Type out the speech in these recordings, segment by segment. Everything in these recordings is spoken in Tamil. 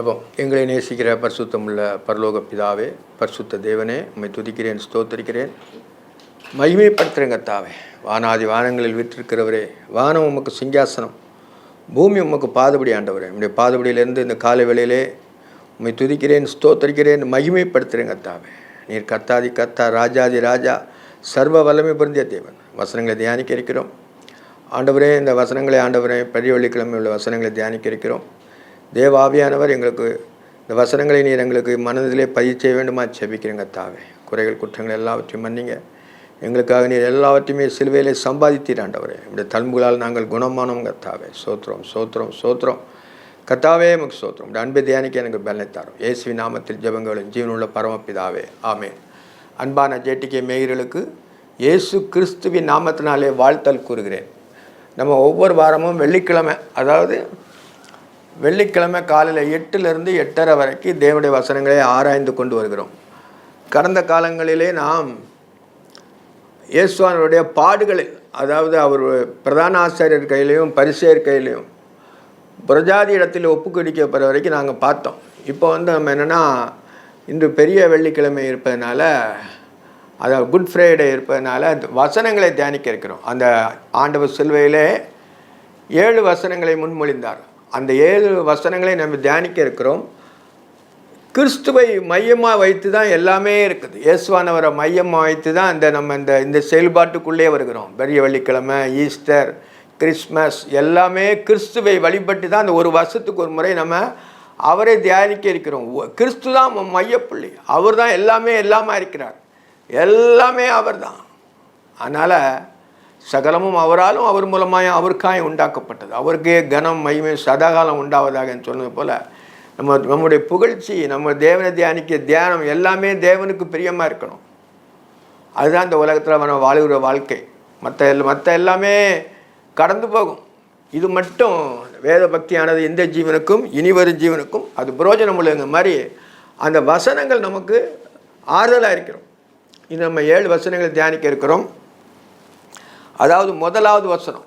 ஜெபம். எங்களை நேசிக்கிற பரிசுத்தமுள்ள பரலோக பிதாவே, பரிசுத்த தேவனே, உம்மை துதிக்கிறேன், ஸ்தோத்திரிக்கிறேன், மகிமைப்படுத்துகிறேன் கர்த்தாவே. வானாதி வானங்களில் விற்றிருக்கிறவரே, வானம் உமக்கு சிங்காசனம், பூமி உமக்கு பாதபடி ஆண்டவரே. உம்முடைய பாதபடியிலிருந்து இந்த காலை வேளையிலே உம்மை துதிக்கிறேன், ஸ்தோத்திரிக்கிறேன், மகிமைப்படுத்துகிறேன் கர்த்தாவே. நீர் கர்த்தாதி கர்த்தா, ராஜாதி ராஜா, சர்வ வல்லமை பொருந்திய தேவன். வசனங்களை தியானிக்க இருக்கிறோம் ஆண்டவரே. இந்த வசனங்களை ஆண்டவரே, பெரிய வெள்ளிக்கிழமை உள்ள வசனங்களை தியானிக்க இருக்கிறோம். தேவாவியானவர் எங்களுக்கு இந்த வசனங்களை நீர் எங்களுக்கு மனதிலே பதிவு செய்ய வேண்டுமா செபிக்கிறேன் கர்த்தாவே. குறைகள் குற்றங்கள் எல்லாவற்றையும் மன்னிங்க. எங்களுக்காக நீர் எல்லாவற்றையுமே சிலுவையிலே சம்பாதித்தீர் ஆண்டவரே. இந்த தழும்புகளால் நாங்கள் குணமானோம் கர்த்தாவே. சோத்திரம் சோத்திரம் சோத்திரம் கர்த்தாவே, நமக்கு சோத்திரம். இந்த அன்பை தியானிக்க எனக்கு பலனைத்தாரும். இயேசுவின் நாமத்தில் ஜெபங்களும் ஜீவனுள்ள பரமபிதாவே, ஆமேன். அன்பான ஜேடிகே மேயர்களுக்கு இயேசு கிறிஸ்துவின் நாமத்தினாலே வாழ்த்தல் கூறுகிறேன். நம்ம ஒவ்வொரு வாரமும் வெள்ளிக்கிழமை, அதாவது வெள்ளிக்கிழமை காலையில் 8லிருந்து 8:30 வரைக்கும் தேவனுடைய வசனங்களை ஆராய்ந்து கொண்டு வருகிறோம். கடந்த காலங்களிலே நாம் இயேசுவானுடைய பாடுகளில், அதாவது அவர் பிரதான ஆசாரியர் கையிலையும் பரிசேயர் கையிலையும் பிரஜாதி இடத்தில் ஒப்புக்கொடுக்கப்படுற வரைக்கும் நாங்கள் பார்த்தோம். இப்போ நம்ம என்னென்னா, இன்று பெரிய வெள்ளிக்கிழமை இருப்பதனால, அதாவது குட் ஃப்ரைடே இருப்பதனால வசனங்களை தியானிக்க இருக்கிறோம். அந்த ஆண்டவர் சிலுவையிலே 7 வசனங்களை முன்மொழிந்தார். அந்த 7 வசனங்களை நம்ம தியானிக்க இருக்கிறோம். கிறிஸ்துவை மையமாக வைத்து தான் எல்லாமே இருக்குது. இயேசுவானவரை மையமாக வைத்து தான் நம்ம இந்த செயல்பாட்டுக்குள்ளே வருகிறோம். பெரிய வெள்ளிக்கிழமை, ஈஸ்டர், கிறிஸ்மஸ் எல்லாமே கிறிஸ்துவை வழிபட்டு தான் அந்த ஒரு வருஷத்துக்கு ஒரு முறை நம்ம அவரை தியானிக்க இருக்கிறோம். கிறிஸ்து தான் மையப்புள்ளி. அவர் தான் எல்லாமே இருக்கிறார். எல்லாமே அவர் தான். அதனால் சகலமும் அவராலும் அவர் மூலமாக அவருக்காய் உண்டாக்கப்பட்டது. அவருக்கே கனம் மகிமை சதாகாலம் உண்டாவதாக சொன்னது போல் நம்முடைய புகழ்ச்சி, நம்ம தேவனை தியானிக்க தியானம் எல்லாமே தேவனுக்கு பிரியமாக இருக்கணும். அதுதான் இந்த உலகத்தில் நம்ம வாழ்கிற வாழ்க்கை. மற்ற எல்லாமே கடந்து போகும். இது மட்டும் வேத பக்தியானது இந்த ஜீவனுக்கும் இனி வரும் ஜீவனுக்கும் அது புரோஜனம் உள்ளங்க மாதிரி அந்த வசனங்கள் நமக்கு ஆறுதலாக இருக்கிறோம். இது நம்ம 7 வசனங்கள் தியானிக்க இருக்கிறோம். அதாவது முதலாவது வசனம்,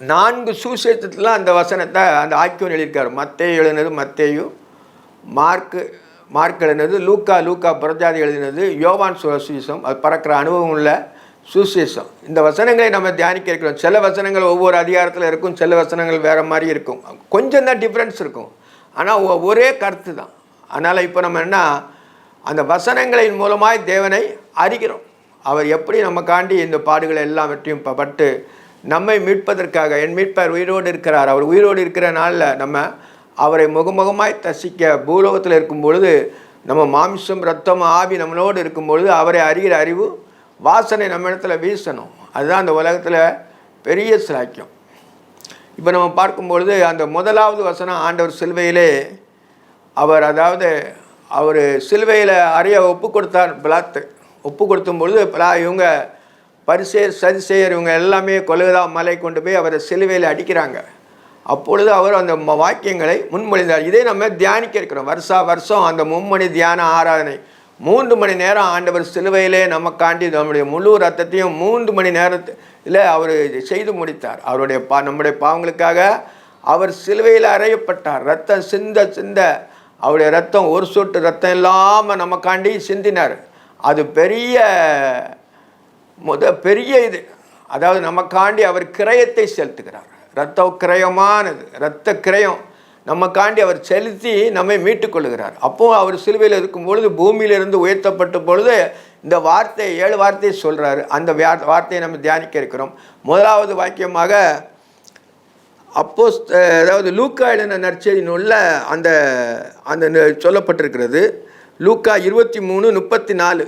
4 சுவிசேஷத்தில் அந்த வசனத்தை அந்த ஆக்கியோன் எழுதியிருக்காரு. மத்தேயு எழுதினது மத்தேயு, மார்க் எழுதினது லூக்கா பிரஜாதி எழுதினது, யோவான் சுவிசேஷம் அது பறக்கிற அனுபவம் உள்ள சுவிசேஷம். இந்த வசனங்களை நம்ம தியானிக்க இருக்கிறோம். சில வசனங்கள் ஒவ்வொரு அதிகாரத்தில் இருக்கும், சில வசனங்கள் வேறு மாதிரி இருக்கும், கொஞ்சம் தான் டிஃப்ரென்ஸ் இருக்கும், ஆனால் ஒரே கருத்து தான். அதனால் இப்போ நம்ம என்ன, அந்த வசனங்களின் மூலமாய் தேவனை அறிகிறோம். அவர் எப்படி நமக்காண்டி இந்த பாடுகளை எல்லாவற்றையும் பட்டு நம்மை மீட்பதற்காக, என் மீட்பர் உயிரோடு இருக்கிறார், அவர் உயிரோடு இருக்கிற நாளில் நம்ம அவரை முகமுகமாய் தரிசிக்க பூலோகத்தில் இருக்கும் பொழுது, நம்ம மாம்சம் ரத்தம் ஆவி நம்மளோடு இருக்கும் பொழுது அவரை அறிகிற அறிவு வாசனை நம்ம இடத்துல வீசணும். அதுதான் அந்த உலகத்தில் பெரிய சிலாக்கியம். இப்போ நம்ம பார்க்கும்பொழுது அந்த முதலாவது வசனம், ஆண்டவர் சிலுவையிலே அவர் சிலுவையில் அறிய ஒப்பு கொடுத்தார். பிலாத்து ஒப்பு கொடுத்தும் பொழுது இவங்க பரிசேயர் சதிசேயர் இவங்க எல்லாமே கொலுகதா மலை கொண்டு போய் அவரை சிலுவையில் அடிக்கிறாங்க. அப்பொழுது அவர் அந்த வாக்கியங்களை முன்மொழிந்தார். இதே நம்ம தியானிக்க இருக்கிறோம். வருஷம் அந்த மும்மணி தியான ஆராதனை 3 மணி நேரம் ஆண்டவர் சிலுவையிலே நமக்காண்டி நம்முடைய முழு ரத்தத்தையும் 3 மணி நேரத்தில் அவர் செய்து முடித்தார். நம்முடைய பாவங்களுக்காக அவர் சிலுவையில் அறையப்பட்டார். ரத்தம் சிந்த அவருடைய ரத்தம் ஒரு சொட்டு ரத்தம் இல்லாமல் நமக்காண்டி சிந்தினார். அது பெரிய இது. அதாவது நமக்காண்டி அவர் கிரயத்தை செலுத்துகிறார். இரத்த கிரயமானது, இரத்த கிரயம் நமக்காண்டி அவர் செலுத்தி நம்மை மீட்டுக்கொள்கிறார். அப்போது அவர் சிலுவையில் இருக்கும் பொழுது, பூமியிலிருந்து உயர்த்தப்பட்ட பொழுது இந்த 7 வார்த்தையை சொல்கிறாரு. அந்த வார்த்தையை நம்ம தியானிக்க இருக்கிறோம். முதலாவது வாக்கியமாக அதாவது லூக்கா எழுதின நற்செய்தி நூலில் அந்த சொல்லப்பட்டிருக்கிறது. லூக்கா 23:34.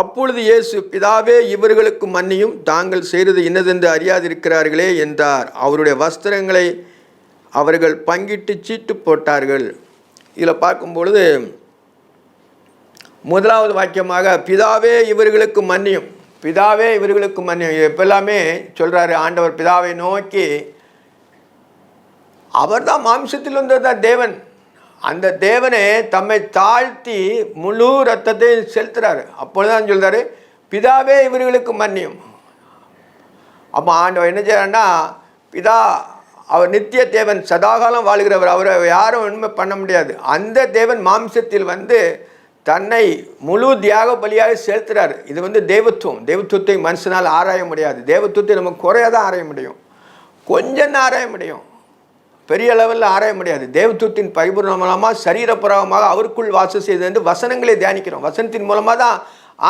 அப்பொழுது இயேசு, பிதாவே இவர்களுக்கு மன்னியும், தாங்கள் செய்கிறது இன்னதென்று அறியாதிருக்கிறார்களே என்றார். அவருடைய வஸ்திரங்களை அவர்கள் பங்கிட்டு சீட்டு போட்டார்கள். இதில் பார்க்கும்பொழுது முதலாவது வாக்கியமாக பிதாவே இவர்களுக்கு மன்னியும், பிதாவே இவர்களுக்கு மன்னியும். இப்போ எல்லாமே சொல்கிறாரு ஆண்டவர் பிதாவை நோக்கி. அவர் தான் மாம்சத்தில் வந்ததுதான் தேவன். அந்த தேவனே தம்மை தாழ்த்தி முழு ரத்தத்தை செலுத்துறாரு. அப்பொழுதுதான் சொல்கிறாரு பிதாவே இவர்களுக்கு மன்னியும். அப்போ ஆண்டவர் என்ன செய்யறாருன்னா, பிதா அவர் நித்திய தேவன், சதாகாலம் வாழ்கிறவர். அவரை யாரும் உண்மை பண்ண முடியாது. அந்த தேவன் மாம்சத்தில் வந்து தன்னை முழு தியாக பலியாக செலுத்துறாரு. இது வந்து தேவத்துவம். தேவத்துவத்தை மனுஷனால் ஆராய முடியாது. தேவத்துவத்தை நம்ம குறையாக தான் ஆராய முடியும், கொஞ்சம் தான் ஆராய முடியும், பெரிய லெவலில் ஆராய முடியாது. தேவத்துவத்தின் பரிபூர்ணமாக சரீரப்புறமாக அவருக்குள் வாசம் செய்து வந்து வசனங்களை தியானிக்கிறோம். வசனத்தின் மூலமாக தான்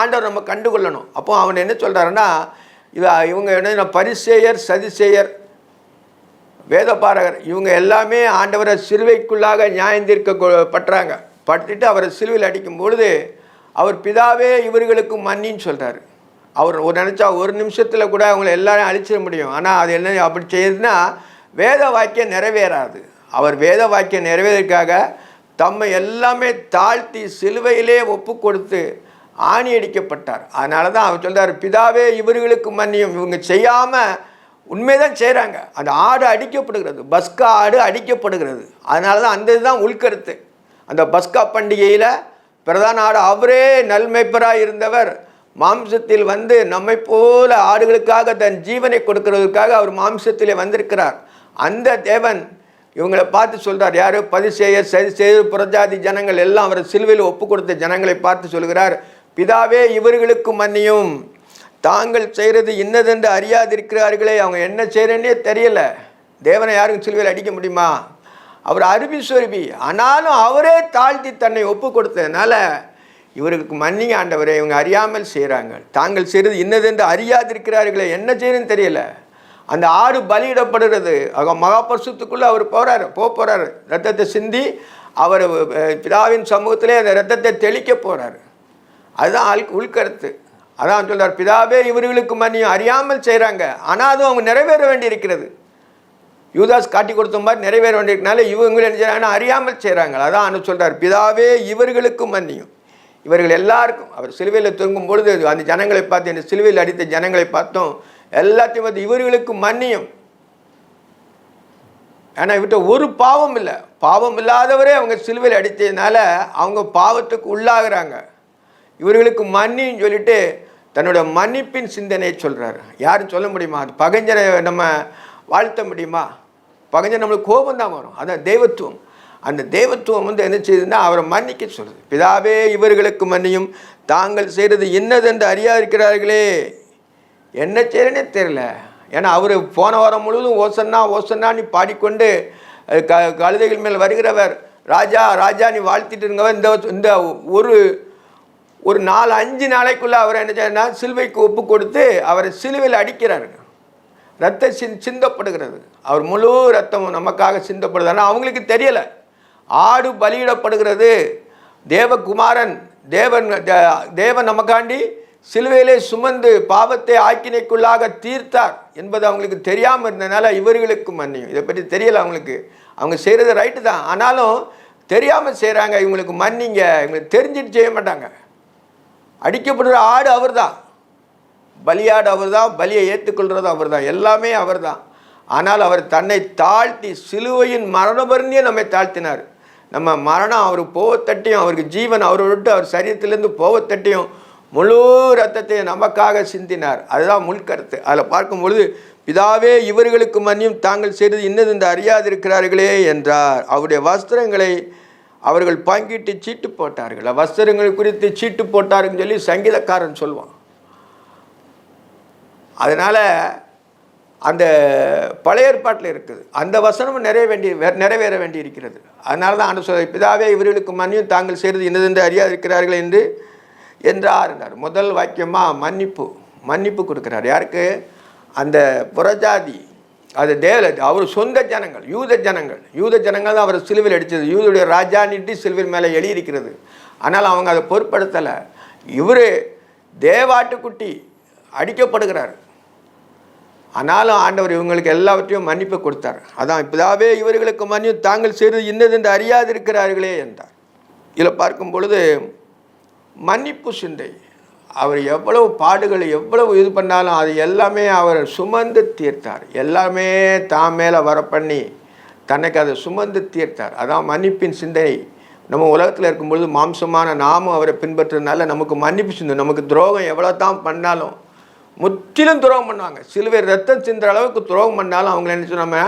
ஆண்டவர் நம்ம கண்டுகொள்ளணும். அப்போ அவன் என்ன சொல்கிறாருன்னா, இவங்க என்ன பரிசேயர், சதிசேயர், வேதபாரகர், இவங்க எல்லாமே ஆண்டவரை சிலுவைக்குள்ளாக நியாயந்தீர்க்கப்பட்டுறாங்க. பட்டுட்டு அவரை சிலுவையில் அடிக்கும் பொழுது அவர் பிதாவே இவர்களுக்கு மன்னின்னு சொல்கிறார். அவர் நினச்சா ஒரு நிமிஷத்தில் கூட அவங்கள எல்லாரும் அழிச்சிட முடியும். ஆனால் அது என்ன அப்படி செய்யுதுன்னா வேத வாக்கியம் நிறைவேறாது. அவர் வேத வாக்கியம் நிறைவேறதுக்காக தம்மை எல்லாமே தாழ்த்தி சிலுவையிலே ஒப்பு கொடுத்து ஆணி அடிக்கப்பட்டார். அதனால தான் அவர் சொல்கிறார், பிதாவே இவர்களுக்கு மன்னியும். இவங்க செய்யாமல் உண்மைதான் செய்கிறாங்க. அந்த ஆடு அடிக்கப்படுகிறது, பஸ்கா ஆடு அடிக்கப்படுகிறது. அதனால தான் அந்த இதுதான் உள்கருத்து. அந்த பஸ்கா பண்டிகையில் பிரதான ஆடு அவரே நல்மைப்பராக இருந்தவர் மாம்சத்தில் வந்து நம்மை போல ஆடுகளுக்காக தன் ஜீவனை கொடுக்கிறதுக்காக அவர் மாம்சத்திலே வந்திருக்கிறார். அந்த தேவன் இவங்களை பார்த்து சொல்கிறார், யார்? பரிசேயர், சதிசேயர், புறஜாதி ஜனங்கள் எல்லாம் அவரை சிலுவையில் ஒப்பு கொடுத்த ஜனங்களை பார்த்து சொல்கிறார், பிதாவே இவர்களுக்கு மன்னியும், தாங்கள் செய்கிறது இன்னதென்று அறியாதிருக்கிறார்களே. அவங்க என்ன செய்கிறேன்னே தெரியல. தேவனை யாருக்கும் சிலுவையில் அடிக்க முடியுமா? அவர் அருவி சொருபி, ஆனாலும் அவரே தாழ்த்தி தன்னை ஒப்பு கொடுத்ததுனால இவர்களுக்கு மன்னிங்க ஆண்டவரே, இவங்க அறியாமல் செய்கிறாங்க. தாங்கள் செய்கிறது இன்னதென்று அறியாதிருக்கிறார்களே, என்ன செய்யணும்னு தெரியல. அந்த ஆடு பலியிடப்படுகிறது. மகாபரிசுத்துக்குள்ளே அவர் போகிறாரு, ரத்தத்தை சிந்தி அவர் பிதாவின் சமூகத்திலே அந்த ரத்தத்தை தெளிக்க போகிறாரு. அதுதான் உள்கருத்து. அதான் சொல்கிறார், பிதாவே இவர்களுக்கு மன்னியும், அறியாமல் செய்கிறாங்க, ஆனால் அதுவும் அவங்க நிறைவேற வேண்டி இருக்கிறது. யூதாஸ் காட்டி கொடுத்த மாதிரி நிறைவேற வேண்டியிருக்கனால இவங்க என்ன செய்கிறாங்கன்னா அறியாமல் செய்கிறாங்க. அதான் சொல்கிறார், பிதாவே இவர்களுக்கு மன்னியும். இவர்கள் எல்லாருக்கும் அவர் சிலுவையில் தொங்கும் பொழுது அந்த ஜனங்களை பார்த்து, இந்த சிலுவையில் அடித்த ஜனங்களை பார்த்தோம், எல்லாத்தையும் பார்த்து இவர்களுக்கு மன்னியும். ஏன்னா இவர்கிட்ட ஒரு பாவம் இல்லை, பாவம் இல்லாதவரே அவங்க சிலுவையில் அடித்ததுனால அவங்க பாவத்துக்கு உள்ளாகிறாங்க. இவர்களுக்கு மன்னின்னு சொல்லிட்டு தன்னோட மன்னிப்பின் சிந்தனையை சொல்கிறாரு. யாரும் சொல்ல முடியுமா? அது பகைஞரை நம்ம வாழ்த்த முடியுமா? பகைஞர் நம்மளுக்கு கோபம் தான் வரும். அதான் தெய்வத்துவம். அந்த தெய்வத்துவம் வந்து என்ன செய்யுதுன்னா அவரை மன்னிக்க சொல்லுது. பிதாவே இவர்களுக்கு மன்னியும், தாங்கள் செய்கிறது இன்னதென்று அறியாதிருக்கிறார்களே. என்ன செய்யறேன்னே தெரியல. ஏன்னா அவர் போன வாரம் முழுவதும் ஓசன்னா ஓசன்னான்னு பாடிக்கொண்டு கழுதைகள் மேல் வருகிறவர், ராஜா ராஜா நீ வாழ்த்திட்டு இருங்கவர். இந்த ஒரு 4-5 நாளைக்குள்ளே அவர் என்ன செய்யறா, சிலுவைக்கு ஒப்பு கொடுத்து அவரை சிலுவையில் அடிக்கிறாரு. ரத்தம் சிந்தப்படுகிறது. அவர் முழு ரத்தமும் நமக்காக சிந்தப்படுது. ஆனால் அவங்களுக்கு தெரியலை. ஆடு பலியிடப்படுகிறது. தேவகுமாரன் தேவன் நமக்காண்டி சிலுவையிலே சுமந்து பாவத்தை ஆக்கினைக்குள்ளாக தீர்த்தார் என்பது அவங்களுக்கு தெரியாமல் இருந்ததுனால இவர்களுக்கு மன்னியும். இதை பற்றி தெரியலை அவங்களுக்கு. அவங்க செய்கிறது ரைட்டு தான், ஆனாலும் தெரியாமல் செய்கிறாங்க. இவங்களுக்கு மன்னிங்க. இவங்களுக்கு தெரிஞ்சிட்டு செய்ய மாட்டாங்க. அடிக்கப்படுற ஆடு அவர் தான், பலியாடு அவர் தான், பலியை ஏற்றுக்கொள்கிறது அவர் தான், எல்லாமே அவர் தான். ஆனால் அவர் தன்னை தாழ்த்தி சிலுவையின் மரணபரணியே நம்மை தாழ்த்தினார். நம்ம மரணம் அவருக்கு போவத்தட்டியும், அவருக்கு ஜீவன் அவரை விட்டு அவர் சரீரத்திலேருந்து போவத்தட்டியும் முழு ரத்தத்தை நமக்காக சிந்தினார். அதுதான் முள்கருத்து. அதில் பார்க்கும் பொழுது பிதாவே இவர்களுக்கு மன்னியும், தாங்கள் செய்தது இன்னது என்று அறியாதிருக்கிறார்களே என்றார். அவருடைய வஸ்திரங்களை அவர்கள் பங்கிட்டு சீட்டு போட்டார்கள். வஸ்திரங்கள் குறித்து சீட்டு போட்டாருன்னு சொல்லி சங்கீதக்காரன் சொல்லுவான். அதனால் அந்த பழைய ஏற்பாட்டில் இருக்குது, அந்த வசனமும் நிறைவேற வேண்டி இருக்கிறது. அதனால தான் ஆண்டு சொல்ல, பிதாவே இவர்களுக்கு மன்னியும், தாங்கள் செய்கிறது இன்னதென்று அறியாதிருக்கிறார்கள் என்றார். முதல் வாக்கியமாக மன்னிப்பு கொடுக்குறார். யாருக்கு? அந்த புறஜாதி, அது அவர் சொந்த ஜனங்கள், யூத ஜனங்கள் தான் அவர் சிலுவையில் அடித்தது. யூதுடைய ராஜானிட்டு சிலுவையில் மேலே எழுதியிருக்கிறது. ஆனால் அவங்க அதை பொருட்படுத்தலை. இவர் தேவாட்டுக்குட்டி அடிக்கப்படுகிறார். ஆனாலும் ஆண்டவர் இவங்களுக்கு எல்லாவற்றையும் மன்னிப்பு கொடுத்தார். அதான் பிதாவே இவர்களுக்கு மன்னியும், தாங்கள் செய்வது இன்னதென்று அறியாதிருக்கிறார்களே என்றார். இதில் பார்க்கும் பொழுது மன்னிப்பு சிந்தை, அவர் எவ்வளவு பாடுகள் எவ்வளவு இது பண்ணாலும் அது எல்லாமே அவர் சுமந்து தீர்த்தார். எல்லாமே தான் மேலே வர பண்ணி தன்னைக்கு அதை சுமந்து தீர்த்தார். அதான் மன்னிப்பின் சிந்தனை. நம்ம உலகத்தில் இருக்கும்பொழுது மாம்சமான நாமும் அவரை பின்பற்றுறதுனால நமக்கு மன்னிப்பு சிந்தை. நமக்கு துரோகம் எவ்வளோ தான் பண்ணாலும், முற்றிலும் துரோகம் பண்ணுவாங்க. சிலுவை ரத்தம் சிந்துற அளவுக்கு துரோகம் பண்ணாலும் அவங்கள என்ன நம்ம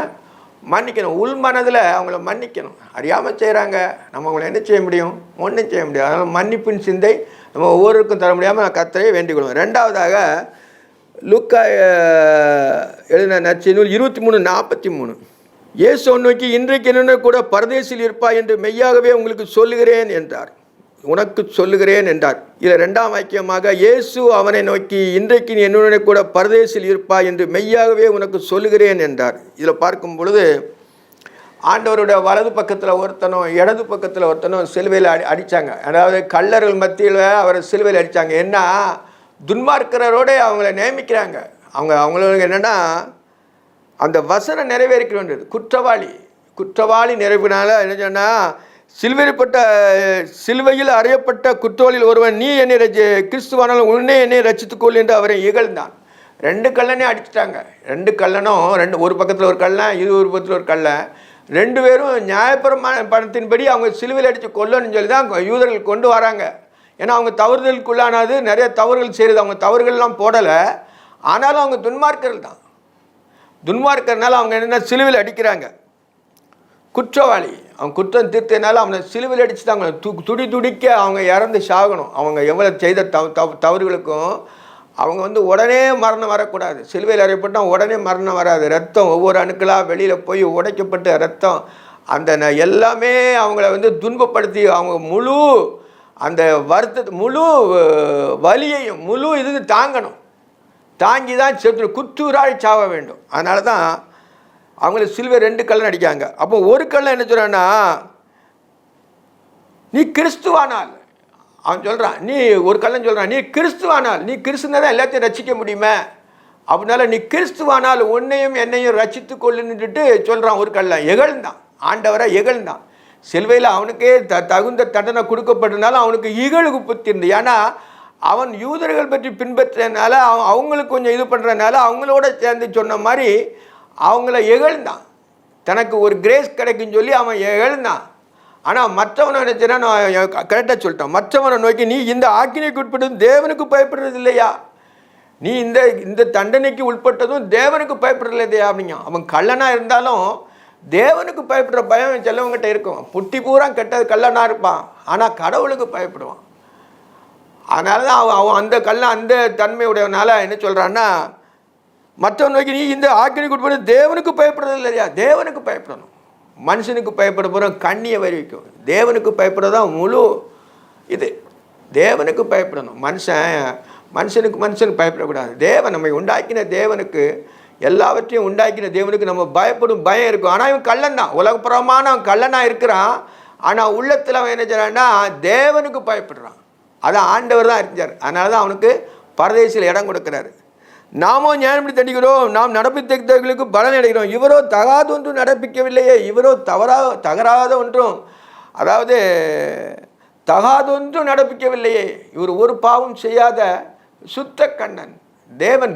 மன்னிக்கணும். உள் மனதில் அவங்கள மன்னிக்கணும். அறியாமல் செய்கிறாங்க, நம்ம அவங்கள என்ன செய்ய முடியும்? ஒன்றும் செய்ய முடியாது. அதனால் மன்னிப்பின் சிந்தை நம்ம ஒவ்வொருக்கும் தர முடியாமல் நான் கர்த்தரை வேண்டிக் கொள்வோம். ரெண்டாவதாக லூக்கா எழுதின நற்செய்தி 23:43. இயேசு நோக்கி, இன்றைக்கு என்ன கூட பரதேசில் இருப்பாய் என்று மெய்யாகவே உங்களுக்கு சொல்லுகிறேன் என்றார். உனக்கு சொல்லுகிறேன் என்றார். இதில் ரெண்டாம் வாக்கியமாக, இயேசு அவனை நோக்கி, இன்றைக்கு நீ என்னுடன் கூட பரதேசில் இருப்பாய் என்று மெய்யாகவே உனக்கு சொல்லுகிறேன் என்றார். இதில் பார்க்கும் பொழுது ஆண்டவருடைய வலது பக்கத்தில் ஒருத்தனும் இடது பக்கத்தில் ஒருத்தனும் சிலுவையில் அடித்தாங்க. அதாவது கள்ளர்கள் மத்தியில் அவரை சிலுவையில் அடித்தாங்க. என்ன துன்மார்க்கரோட அவங்கள நியமிக்கிறாங்க. அவங்களுக்கு என்னென்னா அந்த வசனம் நிறைவேறிக்க வேண்டியது. குற்றவாளி நிறைவினால என்ன சொன்னால், சிலுவையில் அறையப்பட்ட குற்றவாளியில் ஒருவன், நீ என்னை கிறிஸ்துவானாலும் உடனே என்னை ரட்சித்துக்கொள் என்று அவரை இகழ்ந்தான். 2 கள்ளனே அடிச்சிட்டாங்க. 2 கள்ளனும் ஒரு பக்கத்தில் ஒரு கள்ளன், ஒரு பக்கத்தில் ஒரு கள்ளன். 2 பேரும் நியாயப்பிரமாணத்தின்படி அவங்க சிலுவையில் அடித்து கொல்லணும்னு சொல்லி தான் யூதர்கள் கொண்டு வராங்க. ஏன்னா அவங்க தவறுதலுக்குள்ளானது, நிறைய தவறுகள் செய்கிறது. அவங்க தவறுகள்லாம் போடலை, ஆனாலும் அவங்க துன்மார்க்கர்கள் தான். துன்மார்க்கர்னால அவங்க என்ன சிலுவையில் அடிக்கிறாங்க. குற்றவாளி அவன் குற்றம் தீர்த்தனால அவனை சிலுவையில் அடித்து தான் அவங்க துடிக்க அவங்க இறந்து சாகணும். அவங்க எவ்வளோ செய்த தவறுகளுக்கும் அவங்க உடனே மரணம் வரக்கூடாது. சிலுவையில் அறையப்பட்டால் உடனே மரணம் வராது. ரத்தம் ஒவ்வொரு அணுக்களாக வெளியில் போய் உடைக்கப்பட்ட ரத்தம் அந்த எல்லாமே அவங்கள துன்பப்படுத்தி அவங்க முழு அந்த முழு வலியையும் முழு இது தாங்கி தான் செத்து குற்றூராய் சாவ வேண்டும். அதனால தான் அவங்கள சிலுவை 2 கள்ளன் அடிக்காங்க. அப்போ ஒரு கள்ளன் என்ன சொல்கிறான்னா, நீ கிறிஸ்துவானால், அவன் சொல்கிறான், நீ ஒரு கள்ளன் சொல்கிறான், நீ கிறிஸ்துவானால், நீ கிறிஸ்துனா தான் எல்லாத்தையும் ரசிக்க முடியுமே, அப்படினால நீ கிறிஸ்துவானால் உன்னையும் என்னையும் ரசித்து கொள்ளுன்னுட்டு சொல்கிறான். ஒரு கள்ளன் இகழ்ந்தான், ஆண்டவரை இகழ்ந்தான். சிலுவையில் அவனுக்கே தகுந்த தண்டனை கொடுக்கப்பட்டனால அவனுக்கு இகழுகு புத்தி இருந்து. ஏன்னா அவன் யூதர்கள் பற்றி பின்பற்றனால அவங்களுக்கு கொஞ்சம் இது பண்ணுறதுனால அவங்களோட சேர்ந்து சொன்ன மாதிரி அவங்கள இகழ்ந்தான். தனக்கு ஒரு கிரேஸ் கிடைக்குன்னு சொல்லி அவன் இகழ்ந்தான். ஆனால் மற்றவனை நினச்சினா, நான் கரெக்டாக சொல்லிட்டான், மற்றவனை நோக்கி, நீ இந்த ஆக்கினைக்கு உட்பட்டதும் தேவனுக்கு பயப்படுறது இல்லையா? நீ இந்த தண்டனைக்கு உட்பட்டதும் தேவனுக்கு பயப்படுறது இல்லையா அப்படிங்க. அவன் கள்ளனாக இருந்தாலும் தேவனுக்கு பயப்படுற பயம் செல்லவங்கிட்ட இருக்கும். புட்டி பூரா கெட்டது கள்ளனாக இருப்பான், ஆனால் கடவுளுக்கு பயப்படுவான். அதனால தான் அவன் அந்த கள்ளன் அந்த தன்மையுடையவனால என்ன சொல்கிறான்னா, மற்றவன் நோக்கி, நீ இந்த ஆக்கினைக்கு உட்பட தேவனுக்கு பயப்படுறது இல்லையா? தேவனுக்கு பயப்படணும். மனுஷனுக்கு பயப்பட போகிறோம் கண்ணியை வரிக்கும். தேவனுக்கு பயப்படுறதான் முழு இது. தேவனுக்கு பயப்படணும். மனுஷனுக்கு பயப்படக்கூடாது. தேவன் நம்மை உண்டாக்கின தேவனுக்கு, எல்லாவற்றையும் உண்டாக்கின தேவனுக்கு நம்ம பயப்படும் பயம் இருக்கும். ஆனால் இவன் கள்ளன் தான், உலகப்புறமான அவன் கள்ளனாக இருக்கிறான். ஆனால் உள்ளத்தில் அவன் என்ன செய்றான்னா தேவனுக்கு பயப்படுறான். அதான் ஆண்டவர் தான் அறிஞ்சார். அதனால தான் அவனுக்கு பரதேசில் இடம் கொடுக்குறாரு. நாமும் ஞானப்படி தண்டிக்கிறோம், நாம் நடப்பித்தவர்களுக்கு பலன் அடைகிறோம். இவரோ தகாத ஒன்றும் நடப்பிக்கவில்லையே, இவரோ தகராத ஒன்றும், அதாவது தகாதொன்றும் நடப்பிக்கவில்லையே. இவர் ஒரு பாவம் செய்யாத சுத்த கண்ணன் தேவன்.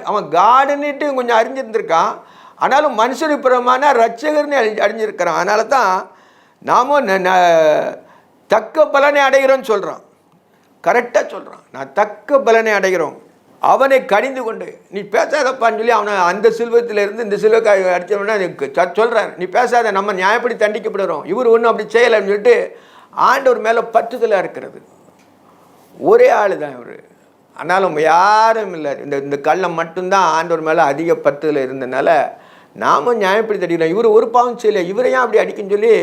அவன் காடுன்னுட்டு கொஞ்சம் அறிஞ்சிருந்திருக்கான், ஆனாலும் மனுஷனுக்கு புறமான ரட்சகர்னு அறிஞ்சிருக்கிறான். அதனால தான் நாமும் தக்க பலனை அடைகிறோன்னு சொல்கிறான். கரெக்டாக சொல்கிறான், நான் தக்க பலனை அடைகிறோம். அவனை கடிந்து கொண்டு, நீ பேசாதப்பான்னு சொல்லி அவனை அந்த சில்வத்திலிருந்து இந்த சில்வக்காய் அடித்தவனா சொல்கிறார், நீ பேசாத, நம்ம நியாயப்படி தண்டிக்கப்படுறோம். இவர் ஒன்றும் அப்படி செய்யலைன்னு சொல்லிட்டு ஆண்டவர் மேலே பற்றுதலாக இருக்கிறது. ஒரே ஆள் தான் இவர், ஆனாலும் யாரும் இல்லை. இந்த கள்ளம் மட்டும்தான் ஆண்டவர் மேலே அதிக பற்றுதல் இருந்தனால நாமும் நியாயப்படி தண்டிக்கிறோம். இவர் ஒரு பாவம் செய்யலை, இவரையும் அப்படி அடிக்குன்னு சொல்லி